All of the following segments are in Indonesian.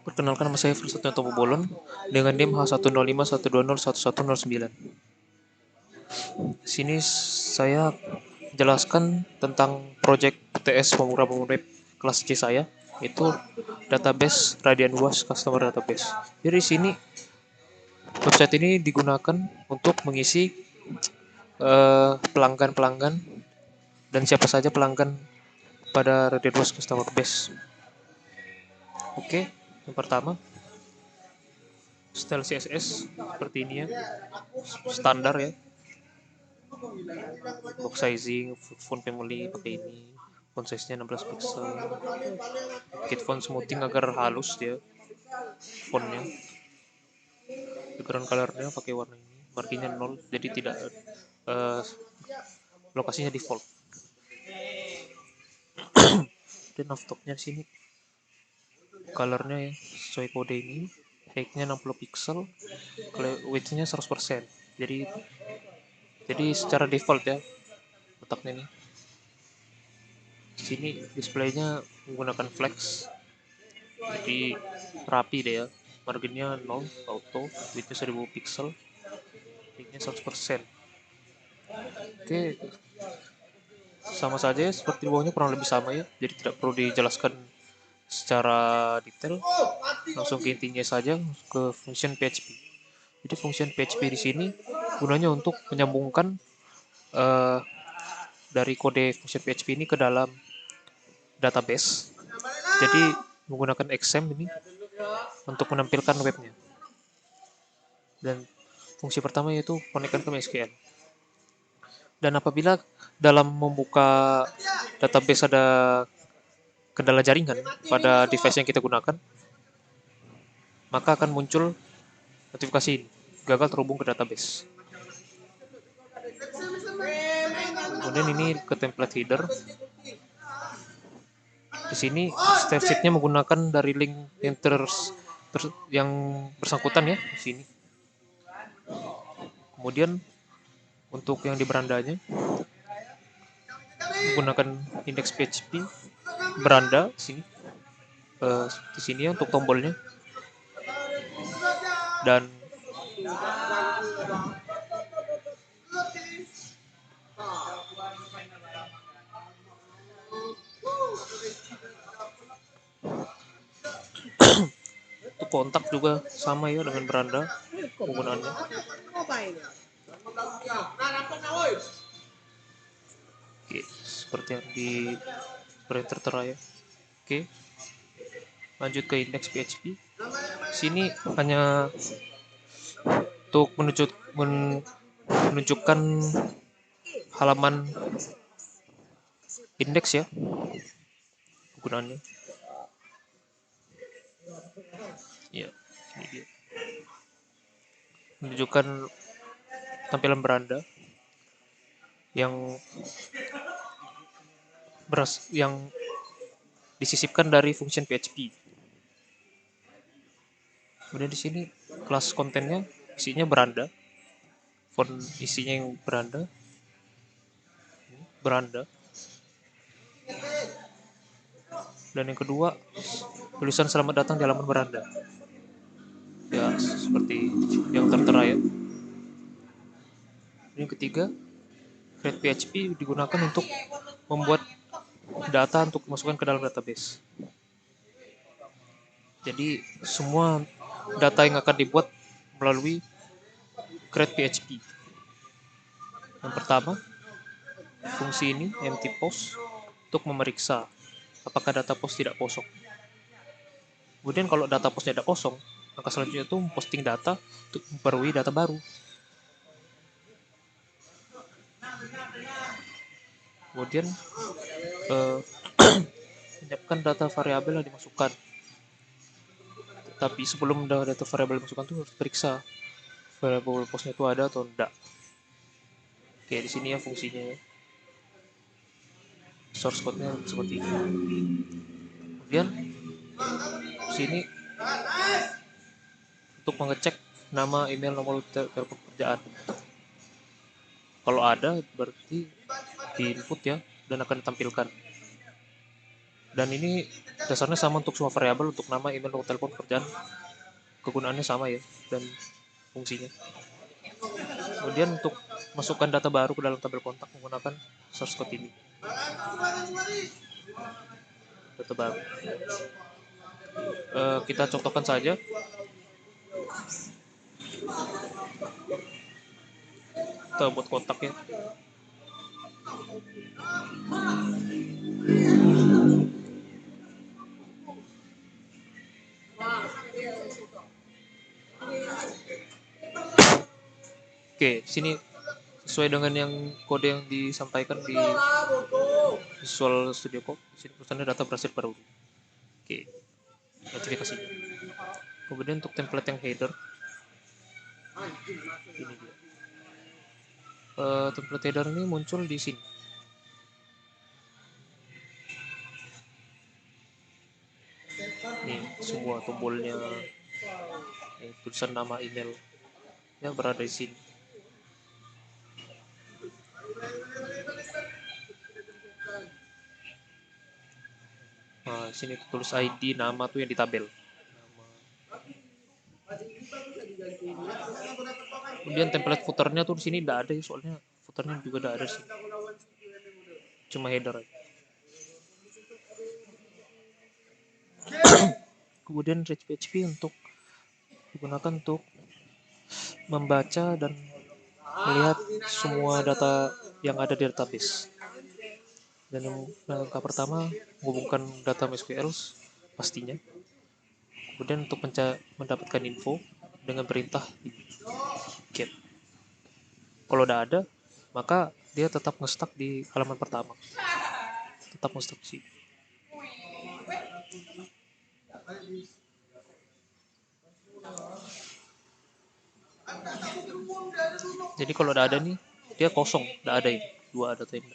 Perkenalkan, nama saya Firsato Tomo Bolon dengan NIM H10512011009. Sini saya jelaskan tentang proyek PTS pemrograman web kelas C saya, itu database Radian Was Customer Database. Jadi di sini website ini digunakan untuk mengisi pelanggan-pelanggan dan siapa saja pelanggan pada Radian Was Customer Base. Oke, yang pertama style CSS seperti ini ya, standar ya. Box sizing, font family pakai ini, font size nya 16 pixel, kit font smoothing agar halus dia fontnya, background colornya pakai warna ini, marginnya 0 jadi tidak lokasinya default. Dan off-topnya di sini colornya ya sesuai kode ini, height-nya 60 pixel, width-nya 100%. Jadi secara default ya letaknya nih. Di sini displaynya menggunakan flex, jadi rapi deh ya. Marginnya 0 auto, widthnya 1000 pixel, height-nya 100%. Oke, sama saja ya, seperti di bawahnya kurang lebih sama ya, jadi tidak perlu dijelaskan secara detail. Langsung ke intinya saja, ke function PHP. Jadi function PHP di sini gunanya untuk menyambungkan eh, dari kode function PHP ini ke dalam database. Jadi menggunakan XAMPP ini untuk menampilkan webnya. Dan fungsi pertama yaitu konekkan ke MySQL. Dan apabila dalam membuka database ada kendala jaringan pada device yang kita gunakan, maka akan muncul notifikasi ini, gagal terhubung ke database. Kemudian ini ke template header. Di sini step sheet-nya menggunakan dari link yang yang bersangkutan ya di sini. Kemudian untuk yang di berandanya menggunakan index PHP beranda di sini. Di sini ya untuk tombolnya. Dan untuk kontak juga sama ya dengan beranda penggunaannya. Oke, seperti yang di seperti tertera ya. Oke, lanjut ke index PHP. Sini hanya untuk menunjukkan halaman indeks ya penggunaannya. Ya, ini dia. Menunjukkan tampilan beranda yang yang disisipkan dari function PHP. Kemudian di sini kelas kontennya isinya beranda, font isinya yang beranda. Dan yang kedua, tulisan selamat datang di halaman beranda. Ya, seperti yang tertera ya. Yang ketiga, create PHP digunakan untuk membuat data untuk masukkan ke dalam database. Jadi semua data yang akan dibuat melalui create PHP. Yang pertama, fungsi ini empty post untuk memeriksa apakah data post tidak kosong. Kemudian kalau data postnya tidak kosong, maka selanjutnya itu posting data untuk memperoleh data baru. Kemudian menyiapkan data variabel yang dimasukkan. Tapi sebelum data variabel dimasukkan itu harus periksa variabel postnya itu ada atau tidak. Oke, di sini ya fungsinya ya. Source code-nya seperti ini. Kemudian di sini untuk mengecek nama, email, nomor telepon pekerjaan. Kalau ada berarti di input ya dan akan ditampilkan. Dan ini dasarnya sama untuk semua variabel, untuk nama, email, nomor telepon, pekerjaan, kegunaannya sama ya, dan fungsinya. Kemudian untuk masukkan data baru ke dalam tabel kontak menggunakan source code ini, data baru. Kita contohkan saja. Kita buat kontak ya. Oke, sini sesuai dengan yang kode yang disampaikan di Visual Studio Code. Sini tulisannya data berhasil baru. Oke, notifikasi. Kemudian untuk template yang header, ini dia. Template header ini muncul di sini. Nih, semua tombolnya, tulisan nama, email, ya berada di sini. Nah, sini tulis ID, nama tuh yang di tabel. Kemudian template footernya tuh di sini tidak ada ya, soalnya footernya juga tidak ada sih. Cuma header aja. Kemudian rich PHP untuk digunakan untuk membaca dan melihat semua data yang ada di database. Dan yang langkah pertama menghubungkan data MySQL pastinya. Kemudian untuk mendapatkan info dengan perintah get. Kalau udah ada, maka dia tetap nge-stuck di halaman pertama. Tetap nge-stuck sih. Jadi kalau udah ada nih, dia kosong, udah ada ini. Dua data ini.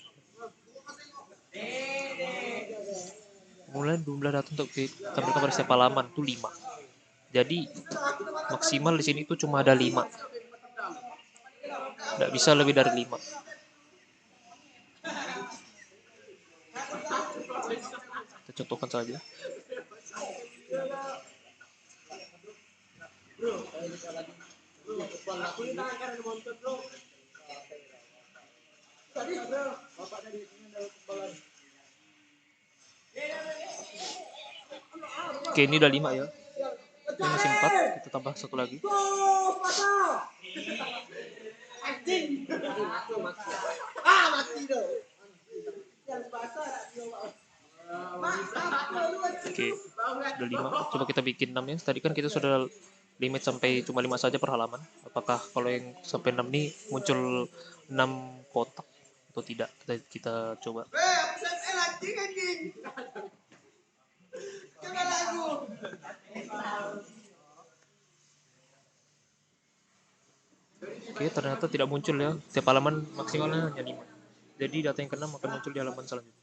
Kemudian jumlah data untuk ditampilkan pada setiap halaman itu 5. Jadi maksimal di sini itu cuma ada 5. Tidak bisa lebih dari 5. Kita contohkan saja. Oke, ini udah 5 ya. Ini masih 4, kita tambah satu lagi. Oke, sudah 5. Coba kita bikin 6 ya. Tadi kan kita sudah limit sampai cuma 5 saja per halaman. Apakah kalau yang sampai 6 nih muncul 6 kotak atau tidak? Kita coba. Oke, ternyata tidak muncul ya. Setiap halaman maksimalnya hanya 5. Jadi data yang ke-6 akan muncul di halaman selanjutnya.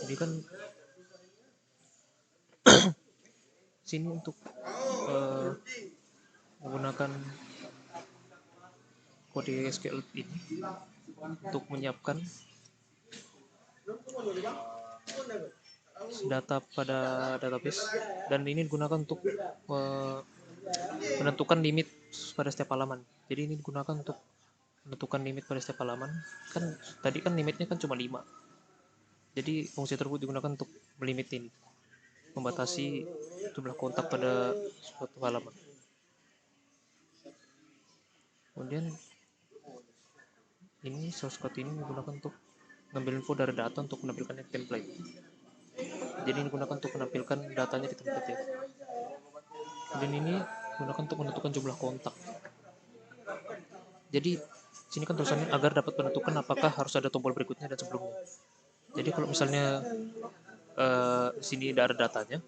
Jadi kan sini untuk menggunakan kode SQL ini untuk menyiapkan data pada database, dan ini digunakan untuk menentukan limit pada setiap halaman. Jadi ini digunakan untuk menentukan limit pada setiap halaman. Kan tadi kan limitnya kan cuma 5. Jadi fungsi tersebut digunakan untuk melimit ini, membatasi jumlah kontak pada suatu halaman. Kemudian ini source code ini digunakan untuk mengambil info dari data untuk menampilkan template. Jadi ini digunakan untuk menampilkan datanya di template ya. Dan ini digunakan untuk menentukan jumlah kontak. Jadi sini kan tulisannya agar dapat menentukan apakah harus ada tombol berikutnya dan sebelumnya. Jadi kalau misalnya sini tidak ada datanya,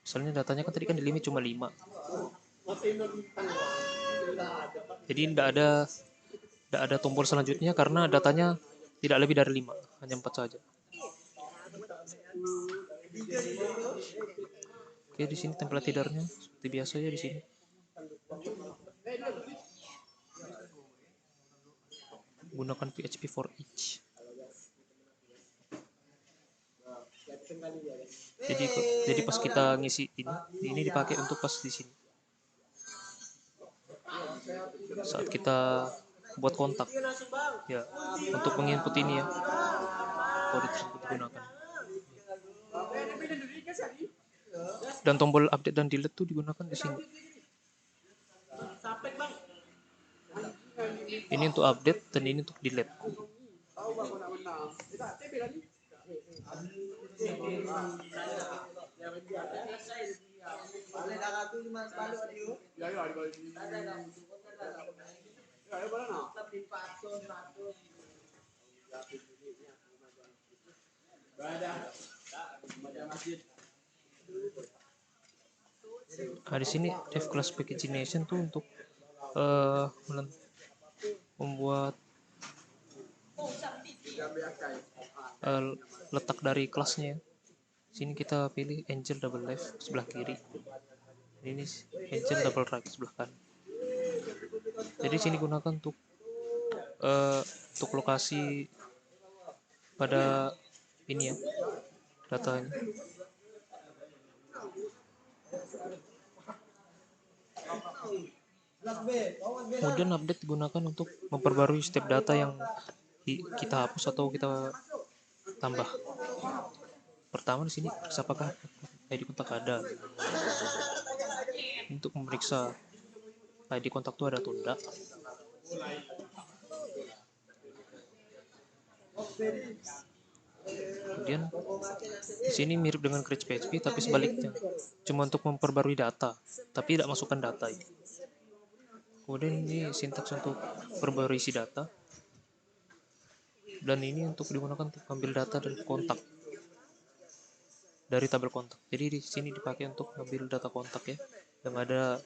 misalnya datanya kan tadi kan di limit cuma 5. Jadi tidak ada tombol selanjutnya karena datanya tidak lebih dari 5, hanya 4 saja. Oke, di sini template headernya seperti biasa ya di sini. Gunakan PHP for each. Jadi pas kita ngisi ini dipakai untuk pas di sini. Saat kita buat kontak ya, untuk menginput ini ya, kode tersebut digunakan. Dan tombol update dan delete tuh digunakan di sini. Ini untuk update dan ini untuk delete. Nah, di sini dev class pagination tuh untuk membuat letak dari kelasnya. Sini kita pilih angel double left sebelah kiri. Ini angel double right sebelah kanan. Jadi sini gunakan untuk lokasi pada ini ya, datanya. Kemudian update digunakan untuk memperbarui setiap data yang kita hapus atau kita tambah. Pertama di sini apakah ID kontak ada. Untuk memeriksa ID kontak itu ada atau tidak. Kemudian di sini mirip dengan Create PHP tapi sebaliknya, cuma untuk memperbarui data, tapi tidak masukkan data itu. Kemudian ini sintaks untuk perbarui isi data, dan ini untuk digunakan untuk ambil data dan kontak dari tabel kontak. Jadi di sini dipakai untuk ambil data kontak ya, yang ada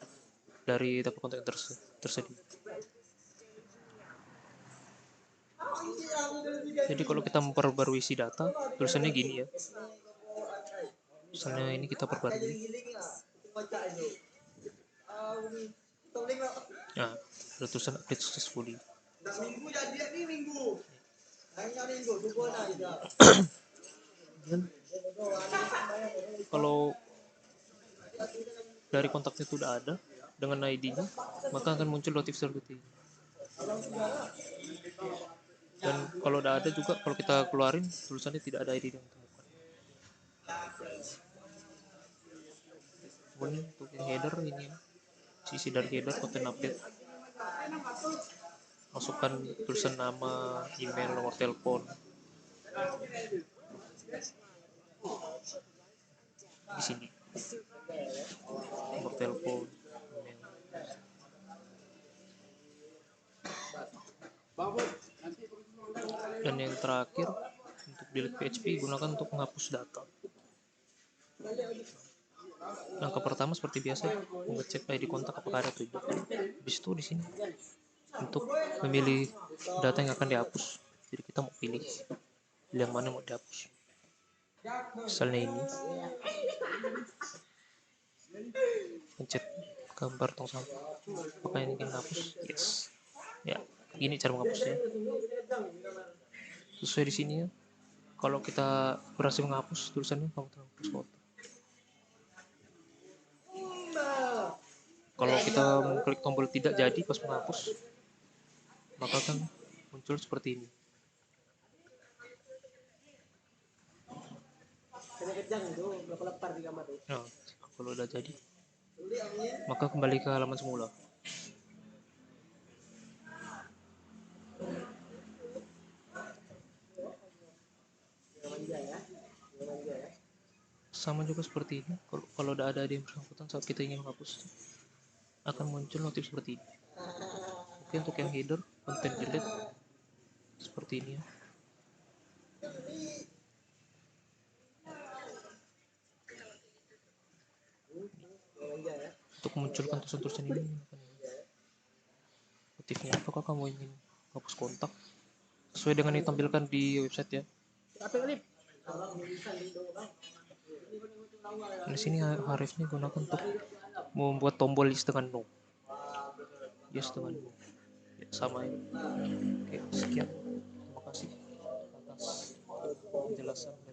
dari tabel kontak yang tersedia. Jadi kalau kita memperbarui isi data, tulisannya gini ya. Misalnya ini kita perbarui. Nah, ada tulisan update successfully. Dan kalau dari kontaknya sudah ada dengan ID-nya, maka akan muncul notif seperti ini. Dan kalau udah ada juga, kalau kita keluarin tulisannya tidak ada ID yang ditemukan. Kemudian untuk yang header ini, sisi dari header konten update, masukkan tulisan nama, email, nomor telepon. Di sini nomor telepon, email. Dan yang terakhir untuk delete PHP gunakan untuk menghapus data. Langkah pertama seperti biasa, mengecek ID kontak apakah ada atau tidak. Habis itu di sini untuk memilih data yang akan dihapus. Jadi kita mau pilih yang mana mau dihapus. Misalnya ini, pencet gambar tong sampah. Apakah ini ingin hapus? Yes. Ya, ini cara menghapusnya. Sesuai di sini ya. Kalau kita berhasil menghapus tulisannya, kamu terhapus foto. Kalau kita mengklik tombol tidak jadi pas menghapus, maka akan muncul seperti ini. Nah, kalau udah jadi, maka kembali ke halaman semula. Sama juga seperti ini. Kalau udah ada yang bersangkutan saat kita ingin menghapus, akan muncul notif seperti ini. Oke, untuk yang header, konten delete seperti ini ya. Untuk memunculkan tulisan-tulisan ini, motifnya apakah kamu ingin hapus kontak sesuai dengan yang ditampilkan di website ya. Di sini Harifnya gunakan untuk membuat tombol list dengan no. Yes dengan no. Ya, sama ini. Oke, sekian. Terima kasih atas penjelasan.